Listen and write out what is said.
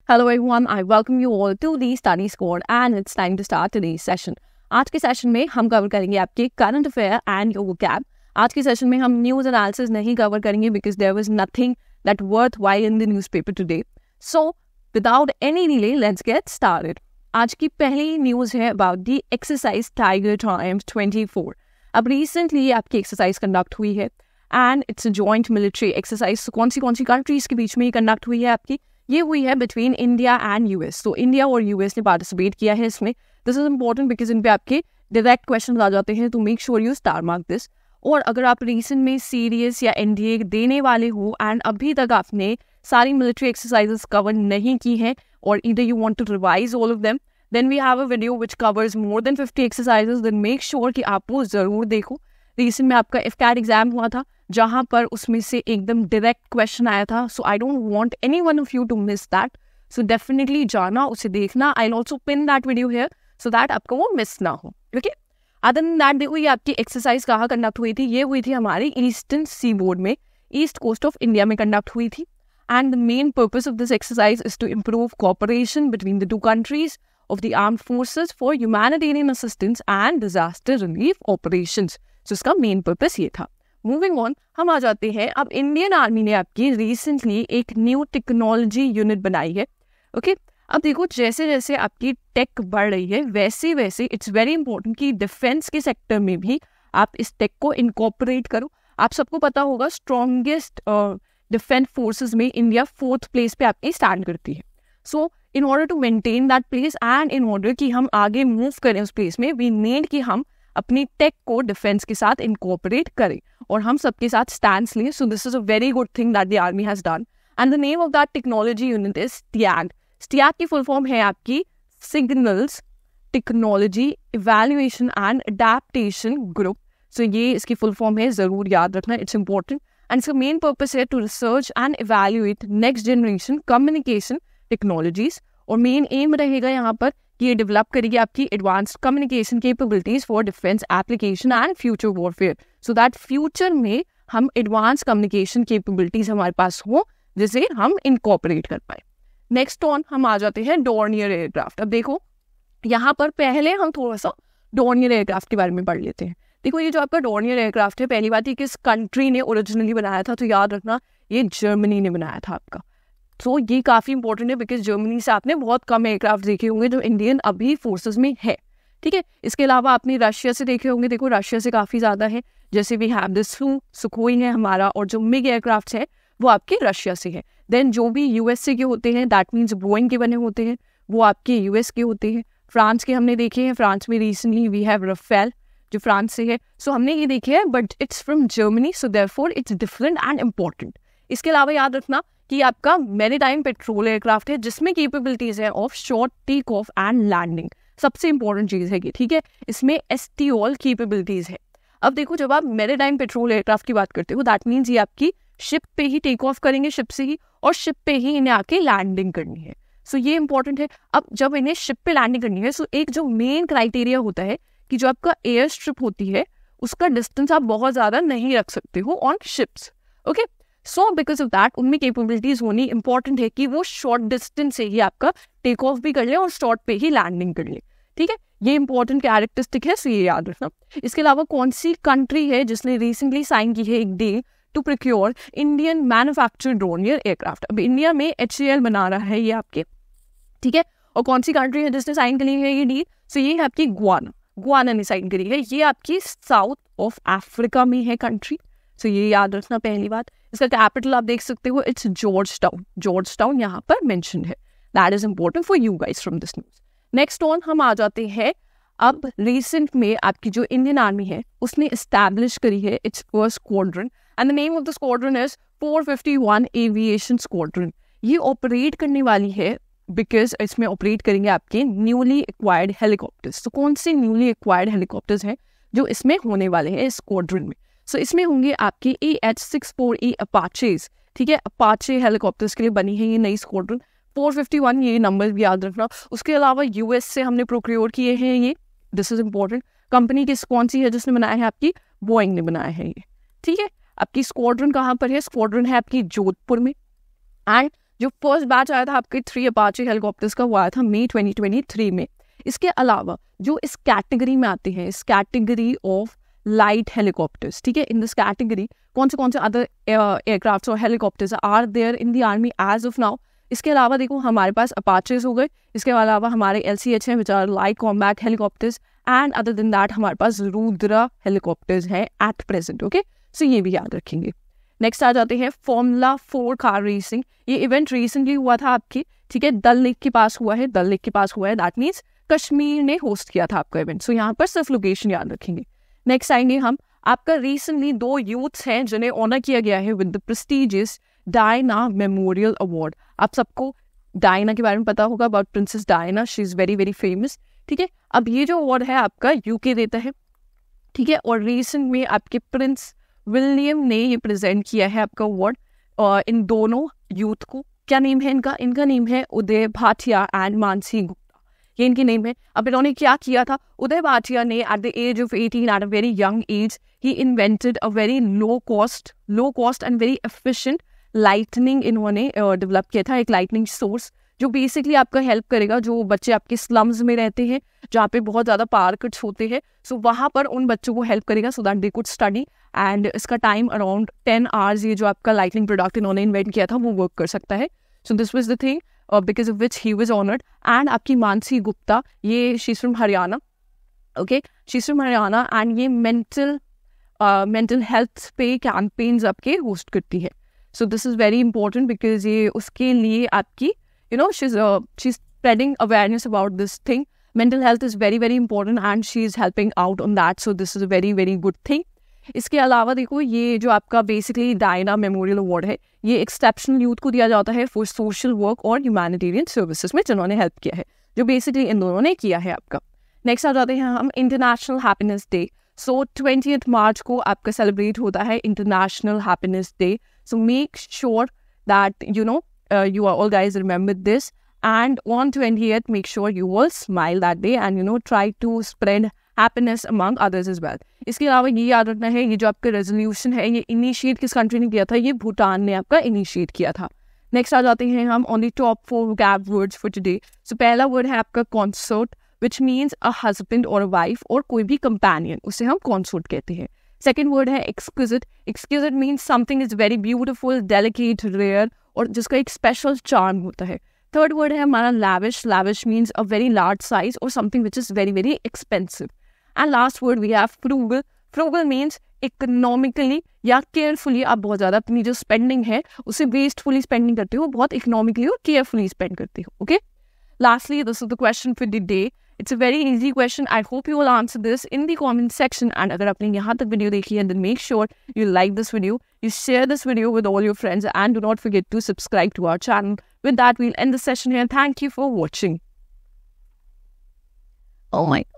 Hello everyone, I welcome you all to the Study Squad and it's time to start today's session. आज के session में हम cover करेंगे आपके current affair and your vocab. आज के सेशन में हम न्यूज़ एनालिसिस नहीं कवर करेंगे because there was nothing that worth while in the newspaper today. So without any delay let's get started. आज की पहली न्यूज़ है about the exercise tiger triumph 24. अब रिसेंटली आपकी एक्सरसाइज कंडक्ट हुई है and it's a joint military exercise. कौन सी कंट्रीज के बीच में ये कंडक्ट हुई है आपकी? ये हुई है बिटवीन इंडिया एंड यूएस. तो इंडिया और यूएस ने पार्टिसिपेट किया है इसमें. This is important because in पे आपके डायरेक्ट क्वेश्चन आ जाते हैं, तो make sure you star mark this. और अगर आप रिसेंट में सीरियस या एनडीए देने वाले हो एंड अभी तक आपने सारी मिलिट्री एक्सरसाइजेस कवर नहीं की हैं और either you want to revise all of them, then we have a video which covers more than 50 exercises. Then make sure कि आप वो जरूर देखो. रिसेंट में आपका एफकैट एग्जाम हुआ था जहां पर उसमें से एकदम डायरेक्ट क्वेश्चन आया था. So I don't want any one of you to miss that. So definitely जाना, उसे देखना. I will also pin that video here so that आपको वो मिस ना हो. ओके, अदर देन दैट देखो ये आपकी एक्सरसाइज कहाँ कंडक्ट हुई थी? ये हुई थी हमारी ईस्टर्न सी बोर्ड में, ईस्ट कोस्ट ऑफ इंडिया में कंडक्ट हुई थी. And the main purpose of this exercise is to improve cooperation between the two countries of the armed forces for humanitarian assistance and disaster relief operations. So इसका main purpose ये था. Moving on, हम आ जाते हैं. अब Indian army ने आपकी recently एक न्यू टेक्नोलॉजी यूनिट बनाई है. ओके, अब देखो जैसे जैसे आपकी टेक बढ़ रही है वैसे वैसे इट्स वेरी इंपॉर्टेंट कि डिफेंस के सेक्टर में भी आप इस टेक को इनकॉर्पोरेट करो. आप सबको पता होगा स्ट्रॉन्गेस्ट डिफेंस फोर्सेस में इंडिया 4th प्लेस पे आपकी स्टैंड करती है. So in order to maintain that place and in order कि हम आगे मूव करें उस प्लेस में, वी नीड कि हम अपनी टेक को डिफेंस के साथ इनकॉर्पोरेट करें और हम सबके साथ स्टैंड्स लें. So this is a very good thing that the army has done and the name of that technology unit is STAG. STAG की फुल फॉर्म है आपकी signals technology evaluation and adaptation group. So ये इसकी full form है, जरूर याद रखना, it's important. And इसका मेन पर्पस है to research and evaluate next generation communication technologies. और मेन एम रहेगा यहाँ पर कि ये डेवलप करेगी आपकी advanced communication capabilities for defence application and future warfare, so that future में हम एडवांस कम्युनिकेशन कैपेबिलिटीज हमारे पास हो जिसे हम इनकॉर्पोरेट कर पाए. नेक्स्ट ऑन हम आ जाते हैं डॉर्नियर एयरक्राफ्ट. अब देखो यहाँ पर पहले हम थोड़ा सा डॉर्नियर एयरक्राफ्ट के बारे में पढ़ लेते हैं. देखो ये जो आपका डॉर्नियर एयरक्राफ्ट है, पहली बात ये किस कंट्री ने ओरिजिनली बनाया था, तो याद रखना ये जर्मनी ने बनाया था आपका. तो ये काफ़ी इंपॉर्टेंट है बिकॉज जर्मनी से आपने बहुत कम एयरक्राफ्ट देखे होंगे जो इंडियन अभी फोर्सेस में है. ठीक है, इसके अलावा आपने रशिया से देखे होंगे. देखो रशिया से काफ़ी ज़्यादा है, जैसे भी हैव दिस सुखोई है हमारा, और जो मिग एयरक्राफ्ट है वो आपके रशिया से है. देन जो भी यूएसए के होते हैं दैट मीन्स बोइंग के बने होते हैं वो आपके यूएस के होते हैं. फ्रांस के हमने देखे हैं, फ्रांस में रिसेंटली वी हैव रफेल जो फ्रांस से है. सो हमने ये देखे हैं but it's from Germany, so therefore it's different and important. इसके अलावा याद रखना कि आपका मैरीटाइम पेट्रोल एयरक्राफ्ट है जिसमें कैपेबिलिटीज है of short take off and landing. सबसे इंपॉर्टेंट चीज है ये. ठीक है, इसमें STOL कैपेबिलिटीज है. अब देखो जब आप मैरीटाइम पेट्रोल एयरक्राफ्ट की बात करते हो दैट मीन्स ये आपकी शिप पे ही टेक ऑफ करेंगे, शिप से ही, और शिप पे ही इन्हें आके लैंडिंग करनी है. सो ये इंपॉर्टेंट है. अब जब इन्हें शिप पे लैंडिंग करनी है, सो एक जो मेन क्राइटेरिया होता है कि जो आपका एयर स्ट्रिप होती है उसका डिस्टेंस आप बहुत ज्यादा नहीं रख सकते हो on ships. Okay, so because of that उनमें कैपेबिलिटीज होनी इंपॉर्टेंट है कि वो शॉर्ट डिस्टेंस से ही आपका टेक ऑफ भी कर ले और शॉर्ट पे ही लैंडिंग कर ले. ठीक है, ये इंपॉर्टेंट कैरेक्टरिस्टिक है, सो ये याद रखना. इसके अलावा कौन सी कंट्री है जिसने रिसेंटली साइन की है एक deal to procure Indian manufactured Dornier aircraft? अब इंडिया में HAL बना रहा है ये आपके. ठीक है, और कौन सी कंट्री है जिसने साइन करी है ये डील? सो ये है आपकी गुआना ने साइन करी है. ये आपकी साउथ ऑफ अफ्रीका में है कंट्री. सो ये याद रखना पहली बात. इसका कैपिटल आप देख सकते हो, इट्स जॉर्ज टाउन यहाँ पर मेंशन है. That is important for you guys from this news. Next on हम आ जाते हैं. अब रिसेंट में आपकी जो इंडियन आर्मी है उसने एस्टैब्लिश करी है it's first squadron and the name of the squadron is 451 aviation squadron. ये ऑपरेट करने वाली है बिकॉज इसमें ऑपरेट करेंगे आपके न्यूली एक्वायर्ड हेलीकॉप्टर्स. तो कौन से न्यूली एक्वायर्ड हेलीकॉप्टर्स हैं जो इसमें होने वाले हैं इस स्क्वाड्रन में? सो इसमें होंगे आपके AH-64E अपाचेज. ठीक है, अपाचे हेलीकॉप्टर्स के लिए बनी है ये नई स्क्वाड्रन. 451 ये नंबर भी याद रखना. उसके अलावा यूएस से हमने प्रोक्योर किए हैं ये. This is important. कंपनी किस कौन सी है जिसने बनाया है? आपकी बोइंग ने बनाया है ये. ठीक है, आपकी स्क्वाड्रन कहाँ पर है? स्क्वाड्रन है आपकी जोधपुर में. एंड जो फर्स्ट बैच आया था आपके 3 अपाचे हेलीकॉप्टर्स का, वो आया था मई 2023 में। इसके अलावा जो इस कैटेगरी में आते हैं, इस कैटेगरी ऑफ लाइट हेलीकॉप्टर्स, ठीक है, इन दिस कैटेगरी कौन से अदर एयरक्राफ्ट और helicopters are there in the army as of now. इसके अलावा देखो हमारे पास अपाचेज हो गए, इसके अलावा हमारे LCH हैं which are light combat helicopters, and other than that हमारे पास रुद्रा हेलीकॉप्टर्स हैं एट प्रेजेंट। ओके, सो ये भी याद रखेंगे। नेक्स्ट आ जाते हैं फॉर्मूला 4 कार रेसिंग। ये इवेंट रिसेंटली हुआ था आपकी, ठीक है, डल लेक के पास हुआ है, दैट मीन्स कश्मीर ने होस्ट किया था आपका इवेंट। सो यहाँ पर सिर्फ लोकेशन याद रखेंगे। नेक्स्ट आएंगे हम, आपका रिसेंटली 2 यूथ्स हैं जिन्हें ऑनर किया गया है with the prestigious Diana memorial award. आप सबको डायना के बारे में पता होगा, about princess Diana, she is very very famous, ठीक है। अब ये जो अवार्ड है आपका UK देता है, ठीक है, और रिसेंट में आपके प्रिंस विलियम ने ये प्रेजेंट किया है आपका अवार्ड इन दोनों यूथ को। क्या नेम है इनका? इनका नेम है उदय भाटिया एंड मानसी गुप्ता, ये इनकी नेम है। अब इन्होंने क्या किया था, उदय भाटिया ने at the age of 18, at a very young age, he invented a very low cost and very efficient lightning इन्होंने डेवलप किया था, एक लाइटनिंग सोर्स जो बेसिकली आपका हेल्प करेगा। जो बच्चे आपके स्लम्स में रहते हैं जहाँ पे बहुत ज़्यादा पावर कट्स होते हैं, सो वहाँ पर उन बच्चों को हेल्प करेगा so that they could study. And इसका टाइम अराउंड 10 आवर्स ये जो आपका लाइटनिंग प्रोडक्ट इन्होंने इन्वेंट किया था वो वर्क कर सकता है। So this was the thing because of which he was honoured. And आपकी मानसी गुप्ता, ये she is from Haryana, okay, she is from Haryana, and ये मेंटल हेल्थ पे कैंपेन्स आपके होस्ट करती है। So this is very important because ये उसके लिए आपकी she's spreading awareness about this thing. Mental health is very very important and she is helping out on that, so this is a very very good thing. इसके अलावा देखो ये जो आपका बेसिकली डायना मेमोरियल अवार्ड है, ये exceptional youth को दिया जाता है फॉर सोशल वर्क और ह्यूमैनिटेरियन सर्विसेज में जिन्होंने हेल्प किया है, जो बेसिकली इन दोनों ने किया है आपका। नेक्स्ट आ जाते हैं हम इंटरनेशनल हैप्पीनेस डे। सो 20 मार्च को आपका सेलिब्रेट होता है international happiness day. So make sure that you all guys remember this, and on 20th make sure you all smile that day and try to spread happiness among others as well. इसके अलावा ये याद रखना है, ये जो आपका resolution है ये इनिशिएट किस कंट्री ने किया था? ये भूटान ने आपका इनिशिएट किया था। नेक्स्ट आ जाते हैं हम on the top 4 vocab words for today. सो पहला वर्ड है आपका consort, which means a husband or a wife और कोई भी companion, उसे हम consort कहते हैं। सेकेंड वर्ड है exquisite means something is very beautiful, delicate, rare और जिसका एक स्पेशल चार्म होता है। थर्ड वर्ड है हमारा lavish means a very large size और something which is very very expensive. And last word we have frugal means economically या carefully आप बहुत ज़्यादा अपनी जो स्पेंडिंग है उसे वेस्टफुली स्पेंडिंग करते हो, बहुत इकोनॉमिकली और केयरफुली स्पेंड करते हो। Okay, lastly this is the question for the day. It's a very easy question. I hope you will answer this in the comment section. And अगर आपने यहाँ तक वीडियो देखी है then make sure you like this video, you share this video with all your friends, and do not forget to subscribe to our channel. With that, we'll end the session here. Thank you for watching. Oh my God.